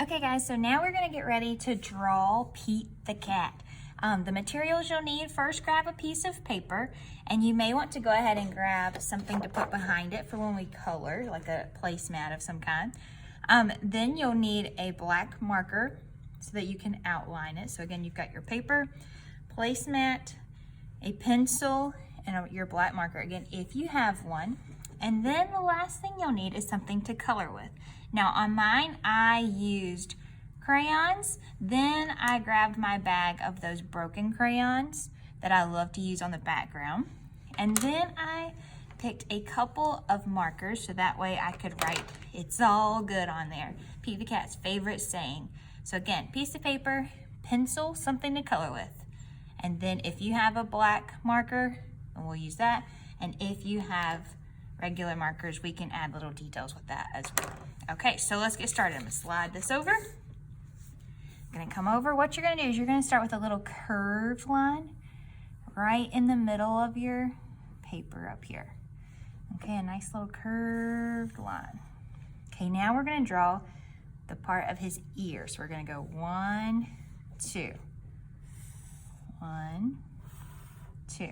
Okay guys, so now we're gonna get ready to draw Pete the cat. The materials you'll need, first grab a piece of paper, and you may want to go ahead and grab something to put behind it for when we color, like a placemat of some kind. Then you'll need a black marker so that you can outline it. So again, you've got your paper, placemat, a pencil, and your black marker, again, if you have one. And then the last thing you'll need is something to color with. Now on mine, I used crayons. Then I grabbed my bag of those broken crayons that I love to use on the background. And then I picked a couple of markers so that way I could write "It's all good" on there. Pete the cat's favorite saying. So again, piece of paper, pencil, something to color with. And then if you have a black marker, we'll use that. And if you have regular markers, we can add little details with that as well. Okay, so let's get started. I'm gonna slide this over. I'm gonna come over. What you're gonna do is you're gonna start with a little curved line right in the middle of your paper up here. Okay, a nice little curved line. Okay, now we're gonna draw the part of his ear. So we're gonna go 1, 2. 1, 2.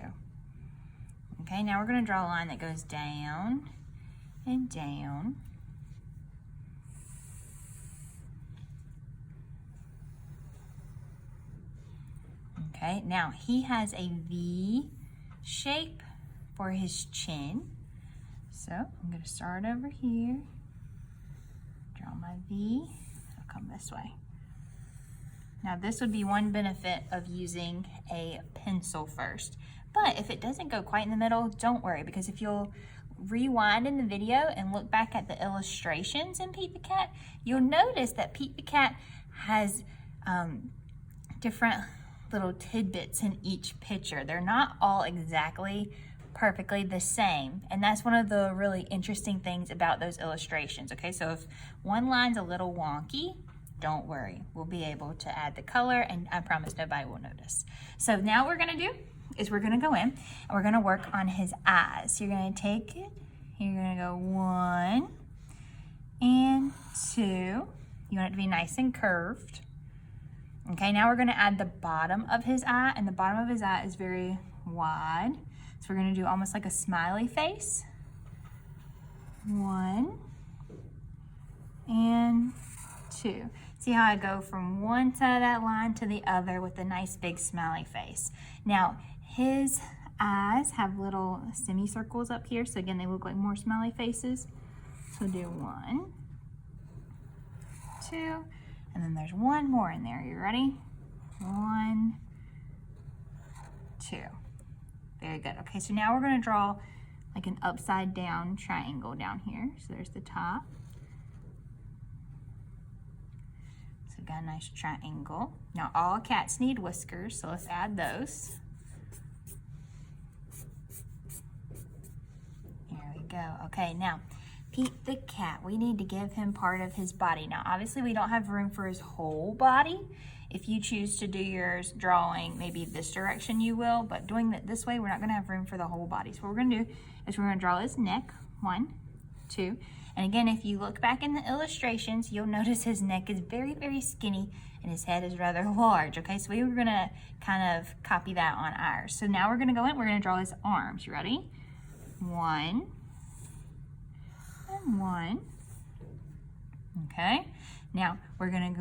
Okay, now we're gonna draw a line that goes down and down. Okay, now he has a V shape for his chin. So I'm gonna start over here, draw my V, I'll come this way. Now this would be one benefit of using a pencil first. But if it doesn't go quite in the middle, don't worry, because if you'll rewind in the video and look back at the illustrations in Pete the Cat, you'll notice that Pete the Cat has different little tidbits in each picture. They're not all exactly perfectly the same, and that's one of the really interesting things about those illustrations. Okay, so if one line's a little wonky, don't worry, we'll be able to add the color, and I promise nobody will notice. So now what we're gonna do is we're gonna go in and we're gonna work on his eyes. You're gonna take it, you're gonna go 1 and 2. You want it to be nice and curved. Okay, now we're gonna add the bottom of his eye, and the bottom of his eye is very wide. So we're gonna do almost like a smiley face. 1 and 2. See how I go from one side of that line to the other with a nice big smiley face. Now, his eyes have little semicircles up here, so again, they look like more smiley faces. So do 1, 2, and then there's one more in there. You ready? 1, 2. Very good. Okay, so now we're gonna draw like an upside down triangle down here. So there's the top. So we got a nice triangle. Now all cats need whiskers, so let's add those. There we go. Okay, now Pete the cat, we need to give him part of his body. Now obviously we don't have room for his whole body. If you choose to do yours drawing maybe this direction, you will, but doing it this way, we're not gonna have room for the whole body. So what we're gonna do is we're gonna draw his neck, 1, 2. And again, if you look back in the illustrations, you'll notice his neck is very, very skinny and his head is rather large, okay? So we were gonna kind of copy that on ours. So now we're gonna go in, we're gonna draw his arms. You ready? 1 and 1. Okay, now we're gonna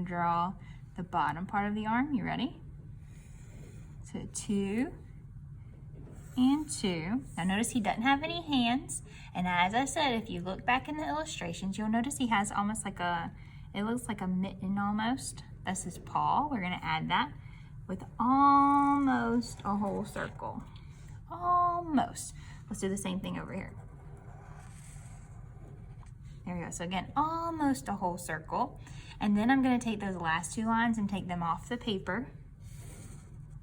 draw the bottom part of the arm. You ready? So 2 and 2. Now notice he doesn't have any hands. And as I said, if you look back in the illustrations, you'll notice he has almost like it looks like a mitten almost. That's his paw. We're gonna add that with almost a whole circle. Almost. Let's do the same thing over here. There we go. So again, almost a whole circle. And then I'm gonna take those last 2 lines and take them off the paper.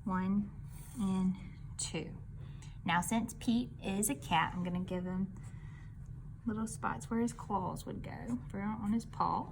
1 and 2. Now since Pete is a cat, I'm gonna give him little spots where his claws would go on his paw.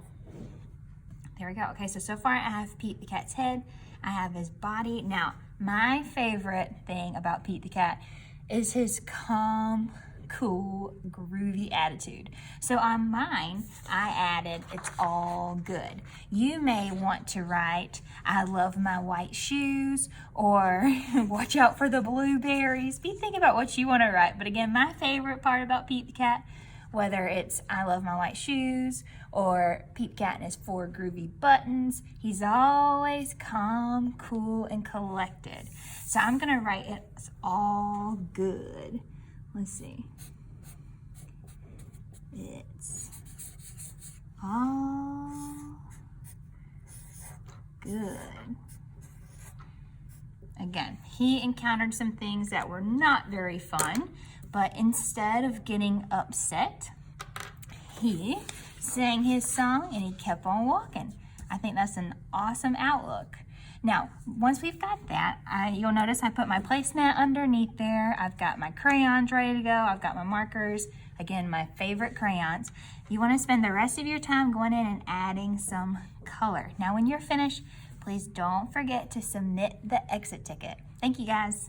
There we go. Okay, so far I have Pete the cat's head, I have his body. Now, my favorite thing about Pete the cat is his calm, cool, groovy attitude. So on mine, I added, it's all good. You may want to write, I love my white shoes, or watch out for the blueberries. Be thinking about what you want to write. But again, my favorite part about Pete the Cat, whether it's I love my white shoes or Pete the Cat and his 4 groovy buttons, he's always calm, cool, and collected. So I'm gonna write it's all good. Let's see. It's all good. Again, he encountered some things that were not very fun, but instead of getting upset, he sang his song and he kept on walking. I think that's an awesome outlook. Now, once we've got that, you'll notice I put my placemat underneath there. I've got my crayons ready to go. I've got my markers. Again, my favorite crayons. You want to spend the rest of your time going in and adding some color. Now, when you're finished, please don't forget to submit the exit ticket. Thank you, guys.